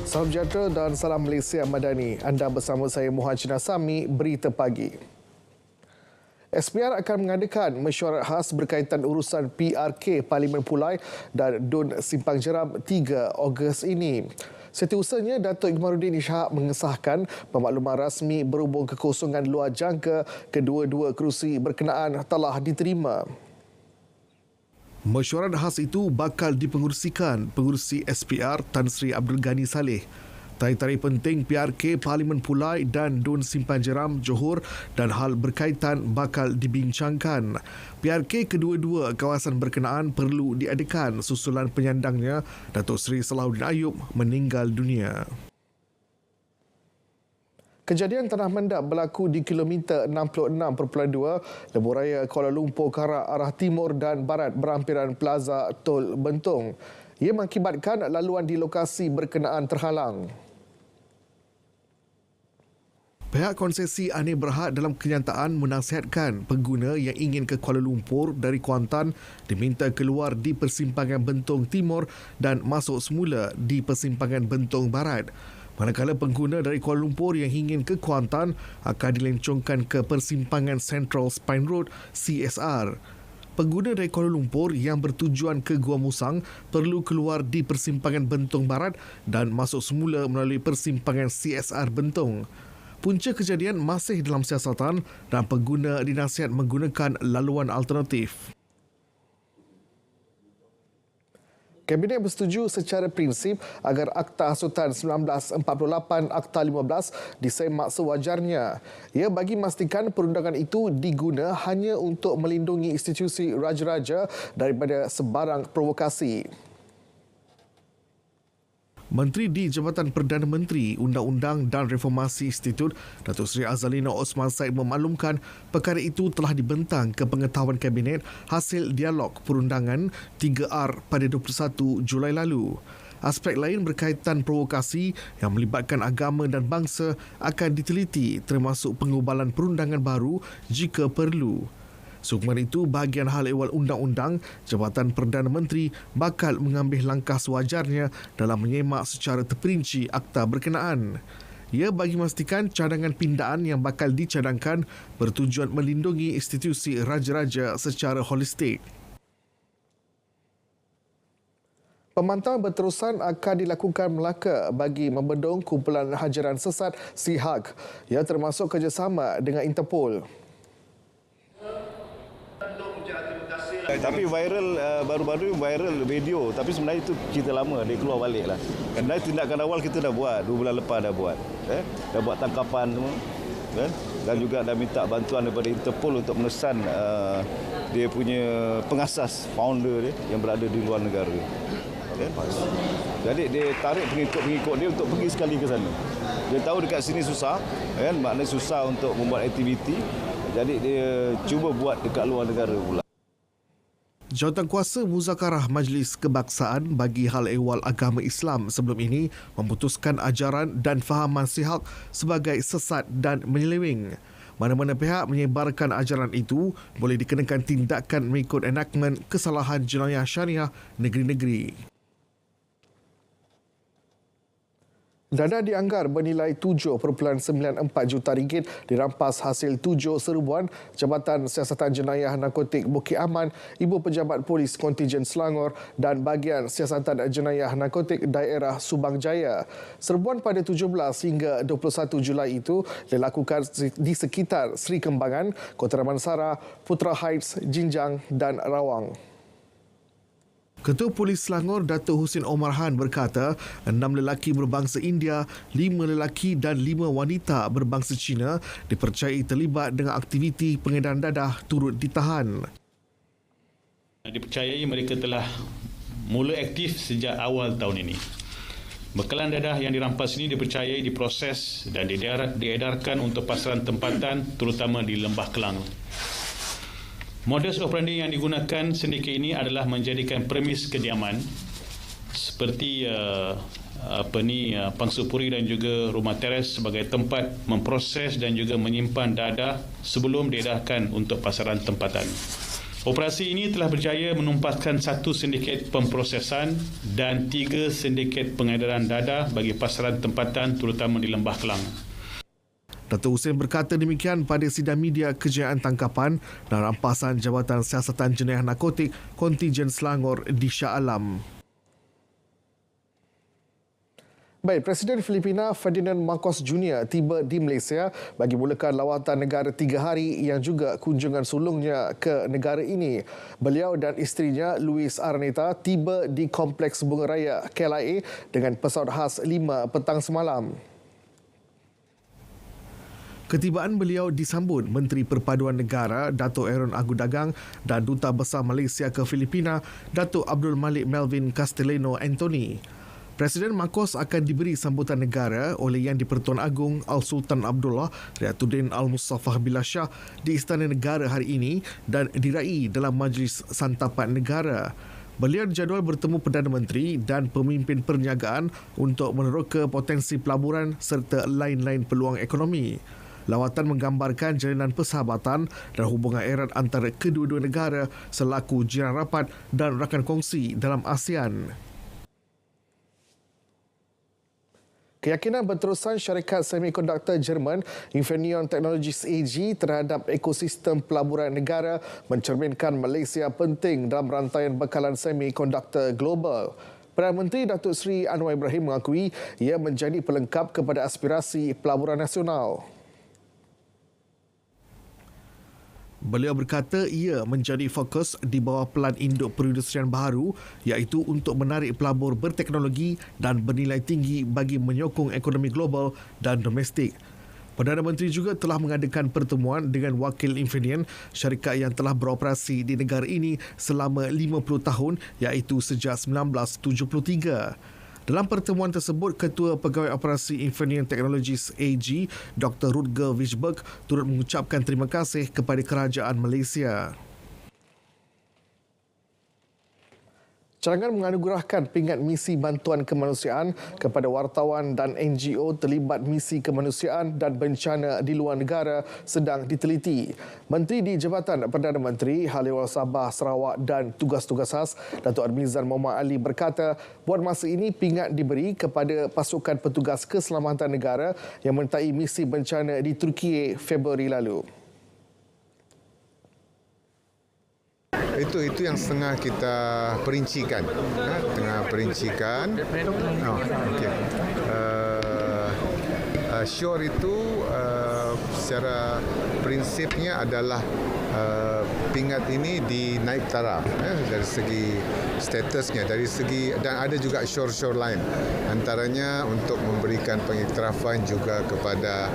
Salam sejahtera dan salam Malaysia Madani. Anda bersama saya Muhajir Nasami, Berita Pagi. SPR akan mengadakan mesyuarat khas berkaitan urusan PRK Parlimen Pulai dan Dun Simpang Jeram 3 Ogos ini. Setiausaha Datuk Ikmaluddin Ishak mengesahkan pemakluman rasmi berhubung kekosongan luar jangka kedua-dua kerusi berkenaan telah diterima. Mesyuarat khas itu bakal dipengerusikan Pengerusi SPR Tan Sri Abdul Ghani Saleh. Tarikh-tarikh penting PRK Parlimen Pulai dan Dun Simpang Jeram Johor dan hal berkaitan bakal dibincangkan. PRK kedua-dua kawasan berkenaan perlu diadakan susulan penyandangnya Datuk Seri Salahuddin Ayub meninggal dunia. Kejadian tanah mendap berlaku di kilometer 66.2 lebuh raya Kuala Lumpur Karak arah timur dan barat berhampiran Plaza Tol Bentong. Ia mengakibatkan laluan di lokasi berkenaan terhalang. Pihak konsesi Anir Berhad dalam kenyataan menasihatkan pengguna yang ingin ke Kuala Lumpur dari Kuantan diminta keluar di persimpangan Bentong Timur dan masuk semula di persimpangan Bentong Barat. Manakala pengguna dari Kuala Lumpur yang ingin ke Kuantan akan dilencongkan ke persimpangan Central Spine Road CSR. Pengguna dari Kuala Lumpur yang bertujuan ke Gua Musang perlu keluar di persimpangan Bentong Barat dan masuk semula melalui persimpangan CSR Bentong. Punca kejadian masih dalam siasatan dan pengguna dinasihat menggunakan laluan alternatif. Kabinet bersetuju secara prinsip agar Akta Hasutan 1948 Akta 15 disemak sewajarnya. Ia bagi memastikan perundangan itu diguna hanya untuk melindungi institusi raja-raja daripada sebarang provokasi. Menteri di Jabatan Perdana Menteri, Undang-Undang dan Reformasi Institut, Datuk Seri Azalina Osman Said memaklumkan perkara itu telah dibentang ke pengetahuan Kabinet hasil dialog perundangan 3R pada 21 Julai lalu. Aspek lain berkaitan provokasi yang melibatkan agama dan bangsa akan diteliti termasuk pengubalan perundangan baru jika perlu. Sehubungan itu, bahagian hal ehwal undang-undang, Jabatan Perdana Menteri bakal mengambil langkah sewajarnya dalam menyemak secara terperinci akta berkenaan. Ia bagi memastikan cadangan pindaan yang bakal dicadangkan bertujuan melindungi institusi raja-raja secara holistik. Pemantauan berterusan akan dilakukan Melaka bagi membendung kumpulan hajaran sesat SIHAK yang termasuk kerjasama dengan Interpol. Tapi viral baru-baru viral video, tapi sebenarnya itu cerita lama, dia keluar balik lah. Kerana tindakan awal kita dah buat, 2 bulan lepas dah buat. Dah buat tangkapan semua. Dan juga dah minta bantuan daripada Interpol untuk menesan dia punya pengasas, founder dia yang berada di luar negara. Jadi dia tarik pengikut-pengikut dia untuk pergi sekali ke sana. Dia tahu dekat sini susah, maknanya susah untuk membuat aktiviti. Jadi dia cuba buat dekat luar negara pula. Jawatankuasa Muzakarah Majlis Kebangsaan bagi Hal Ehwal Agama Islam sebelum ini memutuskan ajaran dan fahaman SIHAK sebagai sesat dan menyeleweng. Mana-mana pihak menyebarkan ajaran itu boleh dikenakan tindakan mengikut enakmen kesalahan jenayah syariah negeri-negeri. Dana dianggar bernilai 7.94 juta ringgit dirampas hasil 7 serbuan Jabatan Siasatan Jenayah Narkotik Bukit Aman, Ibu Pejabat Polis Kontingen Selangor dan Bahagian Siasatan Jenayah Narkotik Daerah Subang Jaya. Serbuan pada 17 hingga 21 Julai itu dilakukan di sekitar Seri Kembangan, Kota Damansara, Putra Heights, Jinjang dan Rawang. Ketua Polis Selangor Datuk Husin Omar Han berkata 6 lelaki berbangsa India, 5 lelaki dan 5 wanita berbangsa Cina dipercayai terlibat dengan aktiviti pengedaran dadah turut ditahan. Dipercayai mereka telah mula aktif sejak awal tahun ini. Bekalan dadah yang dirampas ini dipercayai diproses dan diedarkan untuk pasaran tempatan terutama di Lembah Kelang. Modus operandi yang digunakan sedikit ini adalah menjadikan premis kediaman seperti pangsupuri dan juga rumah teres sebagai tempat memproses dan juga menyimpan dadah sebelum diedarkan untuk pasaran tempatan. Operasi ini telah berjaya menumpaskan 1 sindiket pemprosesan dan 3 sindiket pengedaran dadah bagi pasaran tempatan terutama di Lembah Kelang. Datuk Hussein berkata demikian pada sidang media kejayaan tangkapan dan rampasan Jabatan Siasatan Jenayah Narkotik Kontijen Selangor di Shah Alam. Baik, Presiden Filipina Ferdinand Marcos Jr. tiba di Malaysia bagi mulakan lawatan negara 3 hari yang juga kunjungan sulungnya ke negara ini. Beliau dan isterinya Luis Araneta tiba di Kompleks Bunga Raya KLIA dengan pesawat khas 5 petang semalam. Ketibaan beliau disambut Menteri Perpaduan Negara Datuk Aaron Agu Dagang dan Duta Besar Malaysia ke Filipina Datuk Abdul Malik Melvin Castellano Anthony. Presiden Marcos akan diberi sambutan negara oleh Yang di-Pertuan Agong Al-Sultan Abdullah Riyatuddin Al-Mustafa Billah Shah di Istana Negara hari ini dan diraih dalam Majlis Santapan Negara. Beliau jadual bertemu Perdana Menteri dan pemimpin perniagaan untuk meneroka potensi pelaburan serta lain-lain peluang ekonomi. Lawatan menggambarkan jalinan persahabatan dan hubungan erat antara kedua-dua negara selaku jiran rapat dan rakan kongsi dalam ASEAN. Keyakinan berterusan syarikat semikonduktor Jerman Infineon Technologies AG terhadap ekosistem pelaburan negara mencerminkan Malaysia penting dalam rantaian bekalan semikonduktor global. Perdana Menteri Datuk Seri Anwar Ibrahim mengakui ia menjadi pelengkap kepada aspirasi pelaburan nasional. Beliau berkata ia menjadi fokus di bawah Pelan Induk Perindustrian Baharu iaitu untuk menarik pelabur berteknologi dan bernilai tinggi bagi menyokong ekonomi global dan domestik. Perdana Menteri juga telah mengadakan pertemuan dengan wakil Infineon, syarikat yang telah beroperasi di negara ini selama 50 tahun iaitu sejak 1973. Dalam pertemuan tersebut, Ketua Pegawai Operasi Infineon Technologies AG, Dr. Rutger Wichberg, turut mengucapkan terima kasih kepada Kerajaan Malaysia. Carangan menganugerahkan pingat misi bantuan kemanusiaan kepada wartawan dan NGO terlibat misi kemanusiaan dan bencana di luar negara sedang diteliti. Menteri di Jabatan Perdana Menteri, Hal Ehwal Sabah, Sarawak dan Tugas-Tugas Khas, Datuk Admizan Muhammad Ali berkata, buat masa ini pingat diberi kepada pasukan petugas keselamatan negara yang menyertai misi bencana di Turkiye Februari lalu. Itu yang setengah kita perincikan. Tengah perincikan. Okay. Shore itu secara prinsipnya adalah pingat ini dinaik taraf dari segi statusnya, dari segi, dan ada juga shore lain. Antaranya untuk memberikan pengiktirafan juga kepada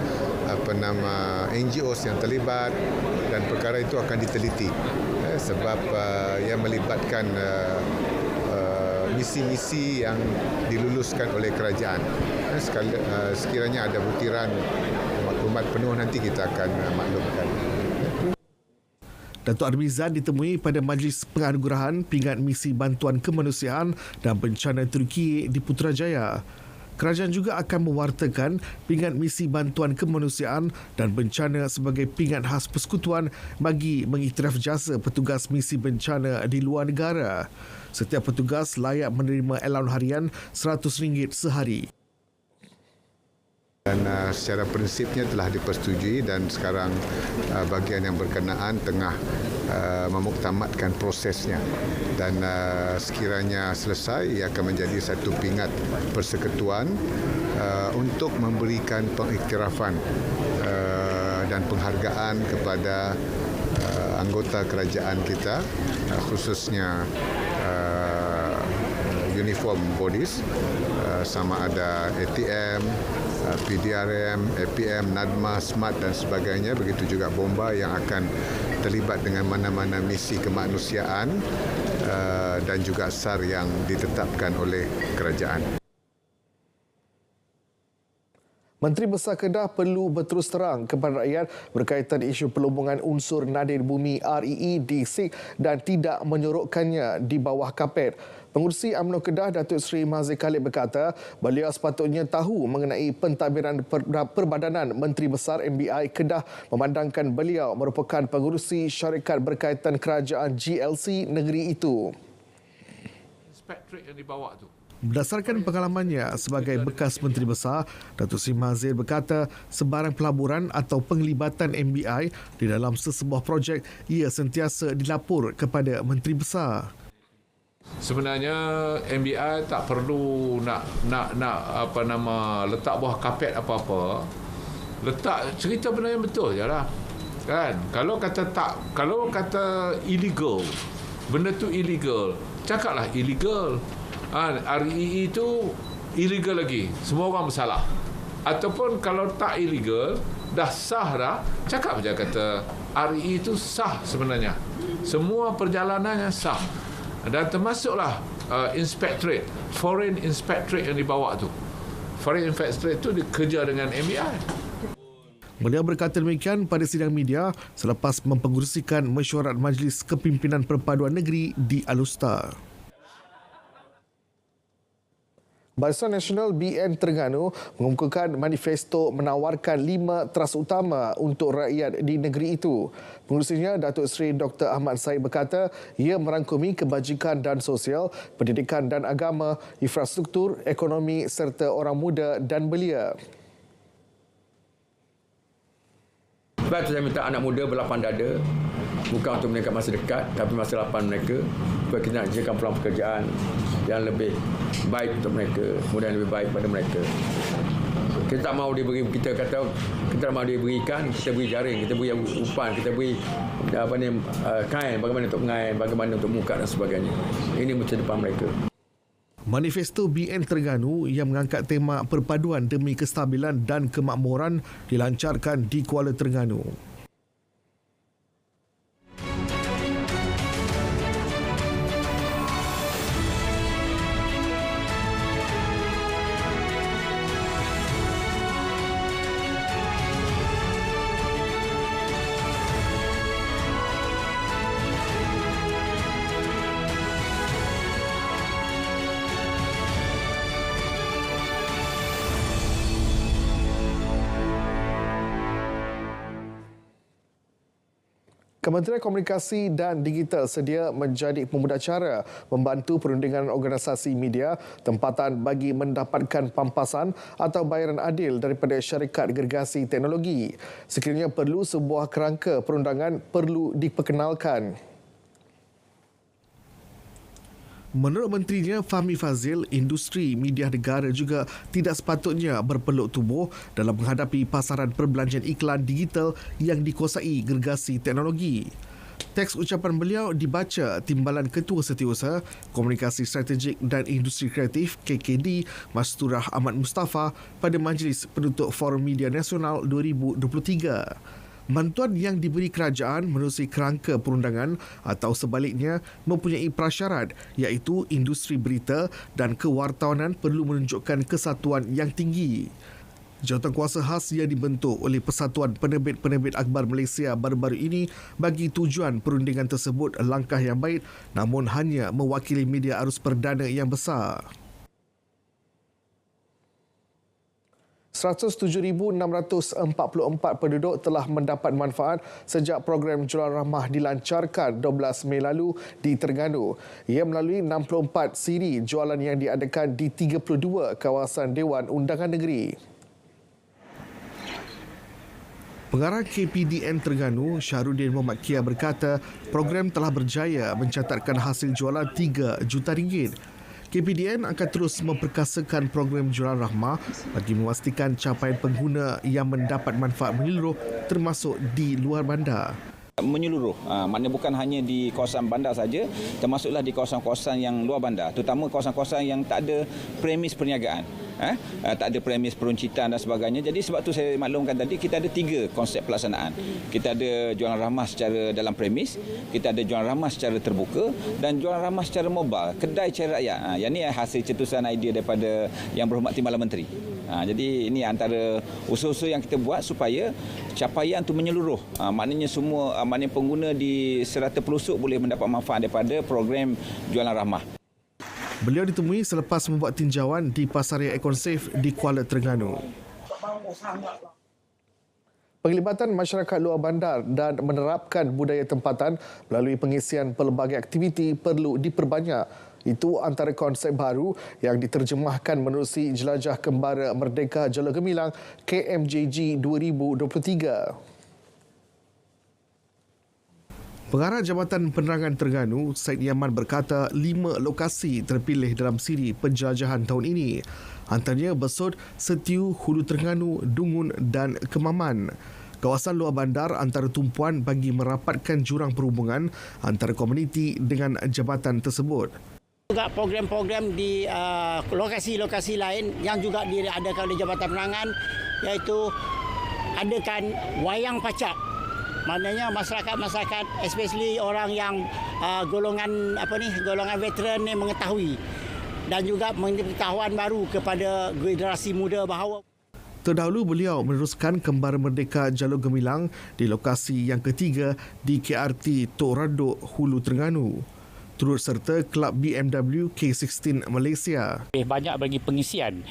NGOs yang terlibat, dan perkara itu akan diteliti sebab ia melibatkan misi-misi yang diluluskan oleh kerajaan. Sekiranya ada butiran maklumat penuh nanti kita akan maklumkan. Datuk Armizan ditemui pada Majlis Penganugerahan Pingat Misi Bantuan Kemanusiaan dan Bencana Turkiye di Putrajaya. Kerajaan juga akan mewartakan pingat misi bantuan kemanusiaan dan bencana sebagai pingat khas persekutuan bagi mengiktiraf jasa petugas misi bencana di luar negara. Setiap petugas layak menerima allowance harian RM100 sehari. Dan secara prinsipnya telah dipersetujui dan sekarang bahagian yang berkenaan tengah memuktamadkan prosesnya, dan sekiranya selesai ia akan menjadi satu pingat persekutuan untuk memberikan pengiktirafan dan penghargaan kepada anggota kerajaan kita, khususnya uniform bodies, sama ada ATM, PDRM, APM, NADMA, SMART dan sebagainya. Begitu juga bomba yang akan terlibat dengan mana-mana misi kemanusiaan dan juga SAR yang ditetapkan oleh kerajaan. Menteri Besar Kedah perlu berterus terang kepada rakyat berkaitan isu pelubungan unsur nadir bumi REE di SIG dan tidak menyorokkannya di bawah kapet. Pengurusi UMNO Kedah Datuk Seri Mahathir Khalid berkata beliau sepatutnya tahu mengenai pentadbiran Perbadanan Menteri Besar MBI Kedah memandangkan beliau merupakan pengurusi syarikat berkaitan kerajaan GLC negeri itu. Inspektorat yang dibawa tu. Berdasarkan pengalamannya sebagai bekas Menteri Besar, Datuk Seri Mahathir berkata sebarang pelaburan atau penglibatan MBI di dalam sesebuah projek ia sentiasa dilapor kepada Menteri Besar. Sebenarnya MBI tak perlu nak letak bawah kapet apa-apa. Letak cerita benda yang betul je lah. Kan? Kalau kata illegal, benda tu illegal, cakaplah illegal. REE itu illegal lagi. Semua orang bersalah. Ataupun kalau tak illegal, dah sah dah, cakap je kata REE itu sah sebenarnya. Semua perjalanannya sah. Dan termasuklah inspectorate, foreign inspectorate yang dibawa tu. Foreign inspectorate tu dikerja dengan MBI. Beliau berkata demikian pada sidang media selepas mempengerusikan mesyuarat Majlis Kepimpinan Perpaduan Negeri di Alustar. Barisan Nasional BN Terengganu mengemukakan manifesto menawarkan 5 teras utama untuk rakyat di negeri itu. Pengurusinya Datuk Seri Dr. Ahmad Said berkata ia merangkumi kebajikan dan sosial, pendidikan dan agama, infrastruktur, ekonomi serta orang muda dan belia. Sebab itu saya minta anak muda berlapang dada, bukan untuk mereka masa dekat, tapi masa lapang mereka, supaya kita nak jadikan peluang pekerjaan yang lebih baik untuk mereka, kemudian lebih baik pada mereka. Kita tak mahu dia beri, kita kata kita tak mahu dia berikan, kita beri jaring, kita beri umpan, kita beri kain, bagaimana untuk ngain, bagaimana untuk muka dan sebagainya. Ini masa depan mereka. Manifesto BN Terengganu yang mengangkat tema perpaduan demi kestabilan dan kemakmuran dilancarkan di Kuala Terengganu. Kementerian Komunikasi dan Digital sedia menjadi pemudacara membantu perundingan organisasi media tempatan bagi mendapatkan pampasan atau bayaran adil daripada syarikat gergasi teknologi. Sekiranya perlu, sebuah kerangka perundangan perlu diperkenalkan. Menurut menterinya Fahmi Fazil, industri media negara juga tidak sepatutnya berpeluk tubuh dalam menghadapi pasaran perbelanjaan iklan digital yang dikuasai gergasi teknologi. Teks ucapan beliau dibaca Timbalan Ketua Setiausaha Komunikasi Strategik dan Industri Kreatif KKD Masturah Ahmad Mustafa pada Majlis Penutup Forum Media Nasional 2023. Bantuan yang diberi kerajaan menerusi kerangka perundangan atau sebaliknya mempunyai prasyarat iaitu industri berita dan kewartawanan perlu menunjukkan kesatuan yang tinggi. Jawatankuasa khas yang dibentuk oleh Persatuan Penerbit-Penerbit Akhbar Malaysia baru-baru ini bagi tujuan perundingan tersebut langkah yang baik namun hanya mewakili media arus perdana yang besar. 107,644 penduduk telah mendapat manfaat sejak program Jualan Rahmah dilancarkan 12 Mei lalu di Terengganu. Ia melalui 64 siri jualan yang diadakan di 32 kawasan Dewan Undangan Negeri. Pengarah KPDN Terengganu, Syahrudin Muhammad Kia berkata, program telah berjaya mencatatkan hasil jualan RM3 juta. KPDN akan terus memperkasakan program Jualan Rahmah bagi memastikan capaian pengguna yang mendapat manfaat menyeluruh termasuk di luar bandar. Menyeluruh, maknanya bukan hanya di kawasan bandar saja, termasuklah di kawasan-kawasan yang luar bandar, terutama kawasan-kawasan yang tak ada premis perniagaan, tak ada premis peruncitan dan sebagainya. Jadi sebab tu saya maklumkan tadi kita ada 3 konsep pelaksanaan. Kita ada jualan rahmah secara dalam premis, kita ada jualan rahmah secara terbuka dan jualan rahmah secara mobile, kedai cari rakyat. Yang ini hasil cetusan idea daripada Yang Berhormat Timbalan Menteri. Jadi ini antara usaha-usaha yang kita buat supaya capaian itu menyeluruh. Maknanya semua maknanya pengguna di serata pelosok boleh mendapat manfaat daripada program Jualan Rahmah. Beliau ditemui selepas membuat tinjauan di Pasaraya Ekonsafe di Kuala Terengganu. Penglibatan masyarakat luar bandar dan menerapkan budaya tempatan melalui pengisian pelbagai aktiviti perlu diperbanyak. Itu antara konsep baru yang diterjemahkan menerusi Jelajah Kembara Merdeka Jalur Gemilang KMJG 2023. Pengarah Jabatan Penerangan Terengganu, Syed Yaman berkata 5 lokasi terpilih dalam siri penjelajahan tahun ini. Antaranya Besut, Setiu, Hulu Terengganu, Dungun dan Kemaman. Kawasan luar bandar antara tumpuan bagi merapatkan jurang perhubungan antara komuniti dengan jabatan tersebut. Juga program-program di lokasi-lokasi lain yang juga diadakan oleh Jabatan Penerangan, iaitu adakan wayang pacak. Maknanya masyarakat especially orang yang golongan veteran ni mengetahui dan juga memberi pengetahuan baru kepada generasi muda bahawa Terdahulu beliau meneruskan Kembara Merdeka Jalur Gemilang di lokasi yang ketiga di KRT Tok Radok, Hulu Terengganu. Turut serta Kelab BMW K16 Malaysia. Banyak bagi pengisian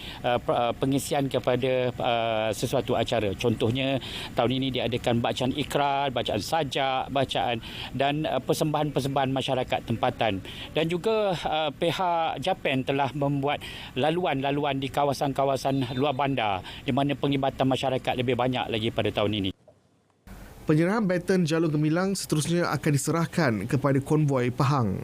kepada sesuatu acara. Contohnya tahun ini diadakan bacaan ikrar, bacaan sajak, bacaan dan persembahan-persembahan masyarakat tempatan. Dan juga pihak Japan telah membuat laluan-laluan di kawasan-kawasan luar bandar di mana penglibatan masyarakat lebih banyak lagi pada tahun ini. Penyerahan baton Jalur Gemilang seterusnya akan diserahkan kepada konvoi Pahang.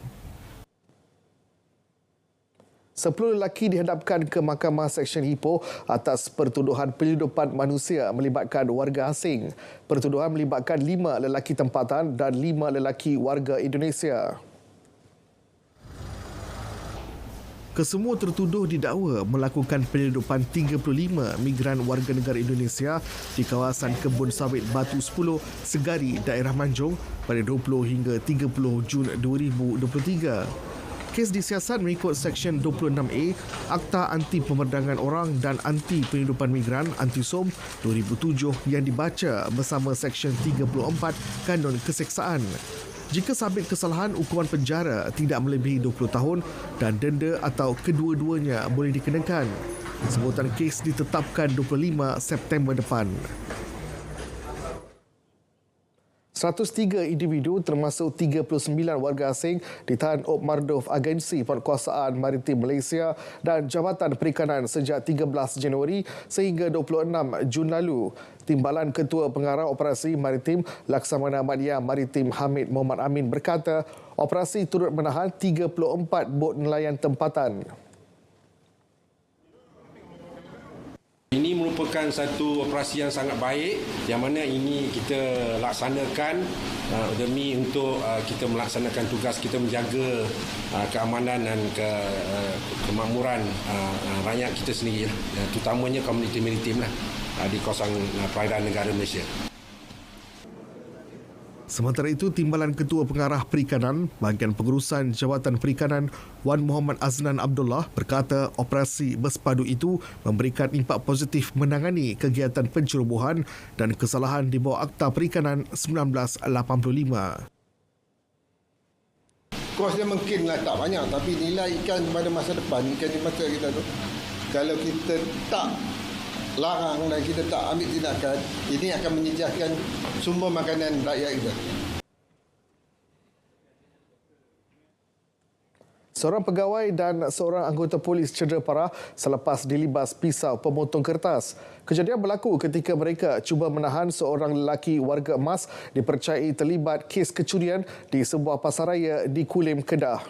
10 lelaki dihadapkan ke Mahkamah Seksyen Ipoh atas pertuduhan penyeludupan manusia melibatkan warga asing. Pertuduhan melibatkan 5 lelaki tempatan dan 5 lelaki warga Indonesia. Kesemua tertuduh didakwa melakukan penyeludupan 35 migran warga negara Indonesia di kawasan Kebun Sawit Batu 10, Segari, daerah Manjung pada 20 hingga 30 Jun 2023. Kes disiasat mengikut Seksyen 26A Akta Anti Pemerdangan Orang dan Anti Penyeludupan Migran (Anti-SOM) 2007 yang dibaca bersama Seksyen 34 Kanun Keseksaan. Jika sabit kesalahan, hukuman penjara tidak melebihi 20 tahun dan denda atau kedua-duanya boleh dikenakan. Sebutan kes ditetapkan 25 September depan. 103 individu termasuk 39 warga asing ditahan Op Marduf Agensi Penguasaan Maritim Malaysia dan Jabatan Perikanan sejak 13 Januari sehingga 26 Jun lalu. Timbalan Ketua Pengarah Operasi Maritim Laksamana Madya Maritim Hamid Mohamed Amin berkata, operasi turut menahan 34 bot nelayan tempatan. Ini merupakan satu operasi yang sangat baik yang mana ini kita laksanakan demi untuk kita melaksanakan tugas kita menjaga keamanan dan kemakmuran rakyat kita sendiri, terutamanya komuniti maritim di kawasan perairan negara Malaysia. Sementara itu, Timbalan Ketua Pengarah Perikanan, Bahagian Pengurusan Jawatan Perikanan, Wan Muhammad Aznan Abdullah berkata operasi bersepadu itu memberikan impak positif menangani kegiatan pencerobohan dan kesalahan di bawah Akta Perikanan 1985. Kosnya mungkinlah tak banyak, tapi nilai ikan pada masa depan, ikan di mata kita tu, kalau kita tak larang dan kita tak ambil tindakan, ini akan menyejahkan sumber makanan rakyat kita. Seorang pegawai dan seorang anggota polis cedera parah selepas dilibas pisau pemotong kertas. Kejadian berlaku ketika mereka cuba menahan seorang lelaki warga emas dipercayai terlibat kes kecurian di sebuah pasaraya di Kulim, Kedah.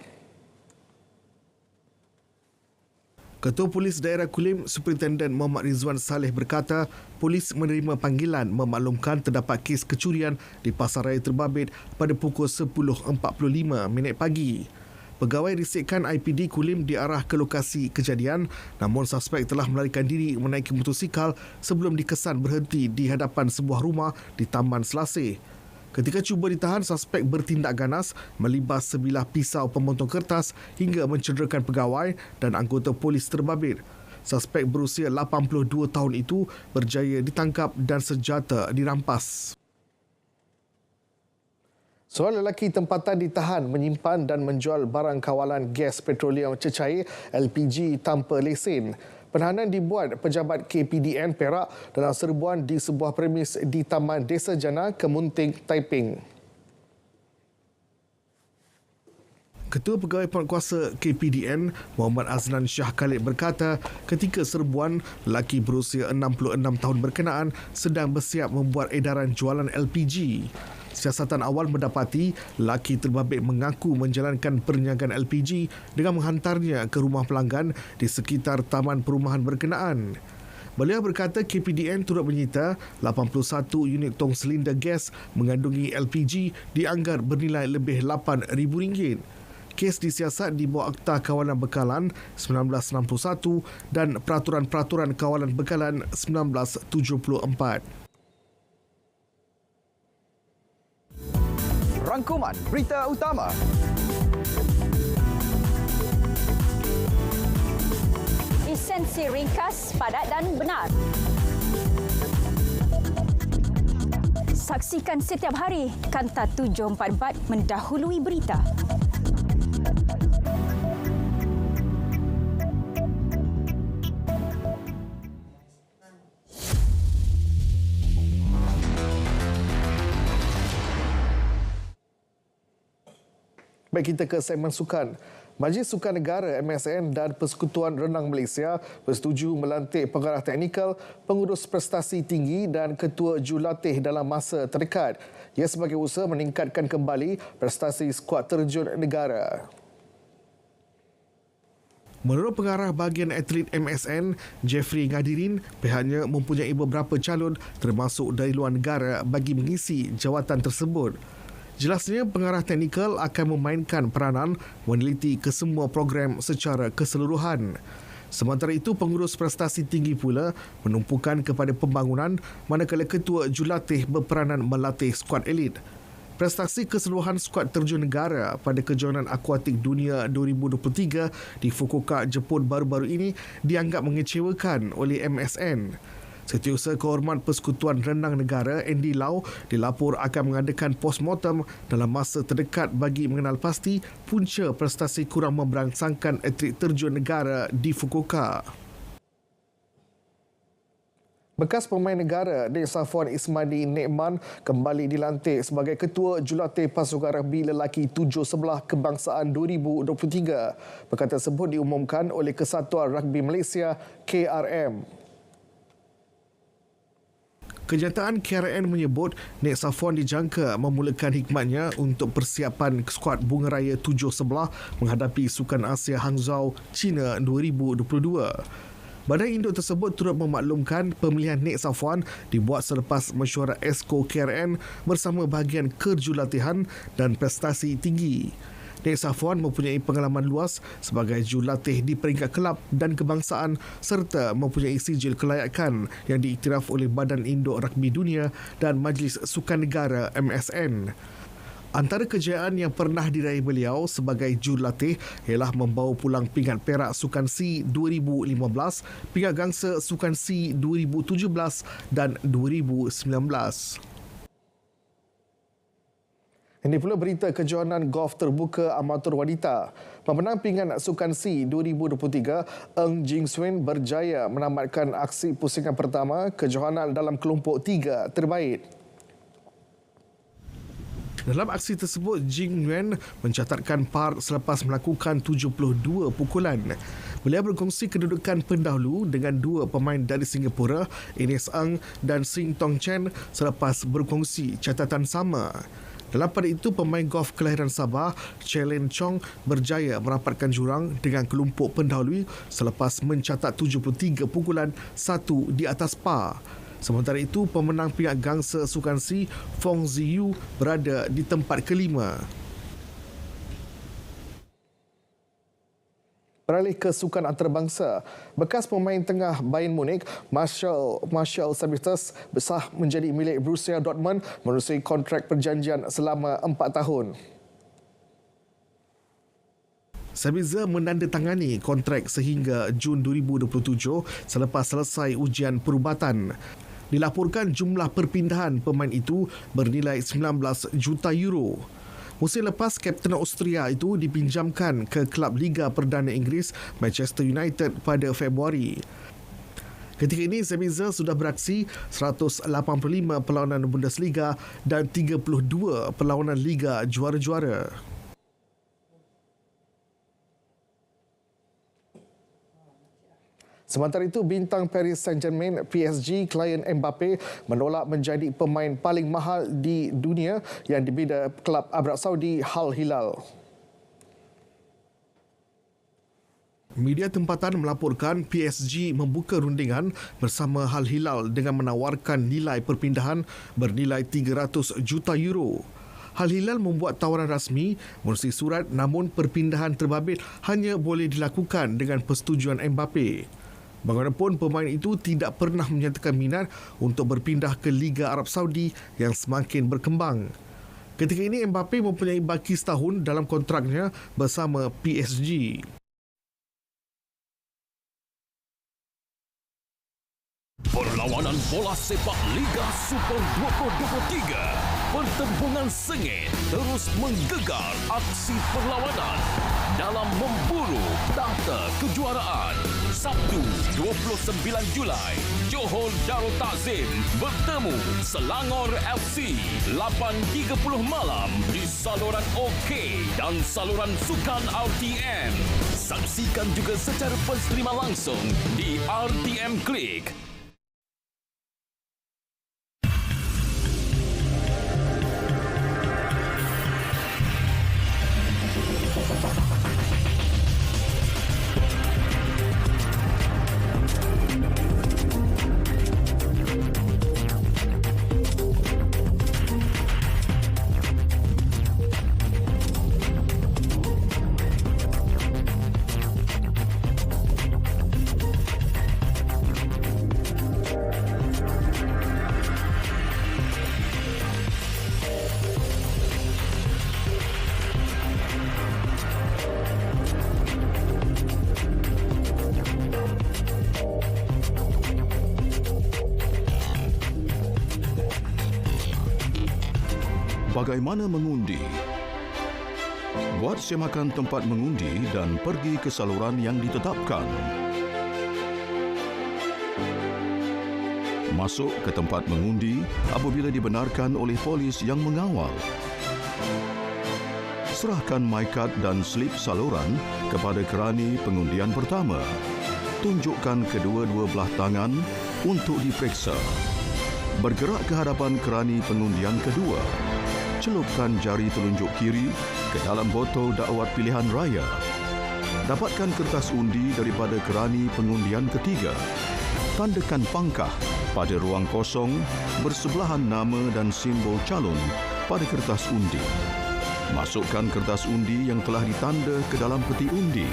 Ketua Polis Daerah Kulim, Superintendent Muhammad Rizwan Saleh berkata, polis menerima panggilan memaklumkan terdapat kes kecurian di pasaraya terbabit pada pukul 10.45 pagi. Pegawai risikan IPD Kulim diarah ke lokasi kejadian, namun suspek telah melarikan diri menaiki motosikal sebelum dikesan berhenti di hadapan sebuah rumah di Taman Selasih. Ketika cuba ditahan, suspek bertindak ganas, melibas sebilah pisau pemotong kertas hingga mencederakan pegawai dan anggota polis terbabit. suspek berusia 82 tahun itu berjaya ditangkap dan senjata dirampas. Seorang lelaki tempatan ditahan menyimpan dan menjual barang kawalan gas petroleum cecair LPG tanpa lesen. Penahanan dibuat pejabat KPDN Perak dalam serbuan di sebuah premis di Taman Desa Jana, Kemunting, Taiping. Ketua Pegawai Penguasa KPDN, Muhammad Azlan Shah Khalid berkata ketika serbuan, lelaki berusia 66 tahun berkenaan sedang bersiap membuat edaran jualan LPG. Siasatan awal mendapati lelaki terbabit mengaku menjalankan perniagaan LPG dengan menghantarnya ke rumah pelanggan di sekitar taman perumahan berkenaan. Beliau berkata KPDN turut menyita 81 unit tong silinder gas mengandungi LPG dianggar bernilai lebih RM8,000. Kes disiasat di bawah Akta Kawalan Bekalan 1961 dan Peraturan-Peraturan Kawalan Bekalan 1974. Rangkuman berita utama. Esensi ringkas, padat dan benar. Saksikan setiap hari Kanta 744 mendahului berita. Baik, kita ke segmen sukan. Majlis Sukan Negara MSN dan Persekutuan Renang Malaysia bersetuju melantik pengarah teknikal, pengurus prestasi tinggi dan ketua jurulatih dalam masa terdekat. Ia sebagai usaha meningkatkan kembali prestasi skuad terjun negara. Menurut pengarah bahagian atlet MSN, Jeffrey Ngadirin, pihaknya mempunyai beberapa calon termasuk dari luar negara bagi mengisi jawatan tersebut. Jelasnya, pengarah teknikal akan memainkan peranan meneliti kesemua program secara keseluruhan. Sementara itu, pengurus prestasi tinggi pula menumpukan kepada pembangunan manakala ketua jurulatih berperanan melatih skuad elit. Prestasi keseluruhan skuad terjun negara pada kejohanan akuatik dunia 2023 di Fukuoka, Jepun baru-baru ini dianggap mengecewakan oleh MSN. Setiausaha Kehormat Persekutuan Renang Negara Andy Lau dilapor akan mengadakan postmortem dalam masa terdekat bagi mengenal pasti punca prestasi kurang memberangsangkan atlet terjun negara di Fukuoka. Bekas pemain negara Nik Safwan Ismadi Nekman kembali dilantik sebagai Ketua Jurulatih Pasukan Rugby Lelaki 7 Sebelah Kebangsaan 2023. Perkara tersebut diumumkan oleh Kesatuan Rugby Malaysia KRM. Kenyataan KRN menyebut Nik Safwan dijangka memulakan hikmatnya untuk persiapan skuad Bunga Raya 7 Sebelah menghadapi Sukan Asia Hangzhou, China 2022. Badan induk tersebut turut memaklumkan pemilihan Nik Safwan dibuat selepas mesyuarat Esko KRN bersama bahagian kejurulatihan dan prestasi tinggi. Nik Safwan mempunyai pengalaman luas sebagai jurulatih di peringkat kelab dan kebangsaan serta mempunyai sijil kelayakan yang diiktiraf oleh Badan Induk Rugby Dunia dan Majlis Sukan Negara MSN. Antara kejayaan yang pernah diraih beliau sebagai jurulatih ialah membawa pulang pingat perak Sukan C 2015, pingat gangsa Sukan C 2017 dan 2019. Ini pula berita kejohanan golf terbuka amatur wanita. Pemenang pingat Sukan C 2023, Eng Jing Suen berjaya menamatkan aksi pusingan pertama kejohanan dalam kelompok 3 terbaik. Dalam aksi tersebut, Jing Nguyen mencatatkan par selepas melakukan 72 pukulan. Beliau berkongsi kedudukan pendahulu dengan dua pemain dari Singapura, Ines Eng dan Sing Tong Chen selepas berkongsi catatan sama. Dalam pada itu, pemain golf kelahiran Sabah, Chelin Chong berjaya merapatkan jurang dengan kelompok pendahului selepas mencatat 73 pukulan 1 di atas par. Sementara itu, pemenang pingat gangsa Sukan C, Fong Ziyu berada di tempat kelima. Beralih ke sukan antarabangsa, bekas pemain tengah Bayern Munich, Marcel Sabitzer besar menjadi milik Borussia Dortmund menerusi kontrak perjanjian selama 4 tahun. Sabiza menandatangani kontrak sehingga Jun 2027 selepas selesai ujian perubatan. Dilaporkan jumlah perpindahan pemain itu bernilai 19 juta euro. Musim lepas, Kapten Austria itu dipinjamkan ke klub Liga Perdana Inggeris Manchester United pada Februari. Ketika ini, Sabiza sudah beraksi 185 perlawanan Bundesliga dan 32 perlawanan Liga Juara-Juara. Sementara itu, bintang Paris Saint-Germain PSG Kylian Mbappe menolak menjadi pemain paling mahal di dunia yang dibina klub Arab Saudi Al Hilal. Media tempatan melaporkan PSG membuka rundingan bersama Al Hilal dengan menawarkan nilai perpindahan bernilai 300 juta euro. Al Hilal membuat tawaran rasmi menerusi surat, namun perpindahan terbabit hanya boleh dilakukan dengan persetujuan Mbappe. Bagaimanapun, pemain itu tidak pernah menyatakan minat untuk berpindah ke Liga Arab Saudi yang semakin berkembang. Ketika ini, Mbappe mempunyai baki setahun dalam kontraknya bersama PSG. Perlawanan bola sepak Liga Super 2023. Pertempuran sengit terus menggegar aksi perlawanan dalam memburu tahta kejuaraan. Sabtu 29 Julai, Johor Darul Takzim bertemu Selangor FC 8.30 malam di saluran OK dan saluran Sukan RTM. Saksikan juga secara pensterima langsung di RTM Klik. Bagaimana mengundi? Buat semakan tempat mengundi dan pergi ke saluran yang ditetapkan. Masuk ke tempat mengundi apabila dibenarkan oleh polis yang mengawal. Serahkan MyCard dan slip saluran kepada kerani pengundian pertama. Tunjukkan kedua-dua belah tangan untuk diperiksa. Bergerak ke hadapan kerani pengundian kedua. Celupkan jari telunjuk kiri ke dalam botol dakwat pilihan raya. Dapatkan kertas undi daripada kerani pengundian ketiga. Tandakan pangkah pada ruang kosong bersebelahan nama dan simbol calon pada kertas undi. Masukkan kertas undi yang telah ditanda ke dalam peti undi.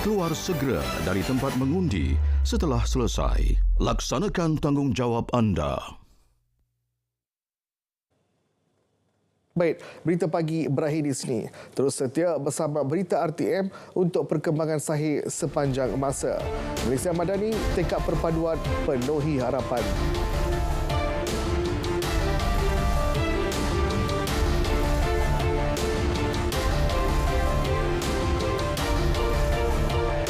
Keluar segera dari tempat mengundi setelah selesai. Laksanakan tanggungjawab anda. Baik, berita pagi berakhir di sini. Terus setia bersama berita RTM untuk perkembangan sahih sepanjang masa. Malaysia Madani, tekad perpaduan penuhi harapan.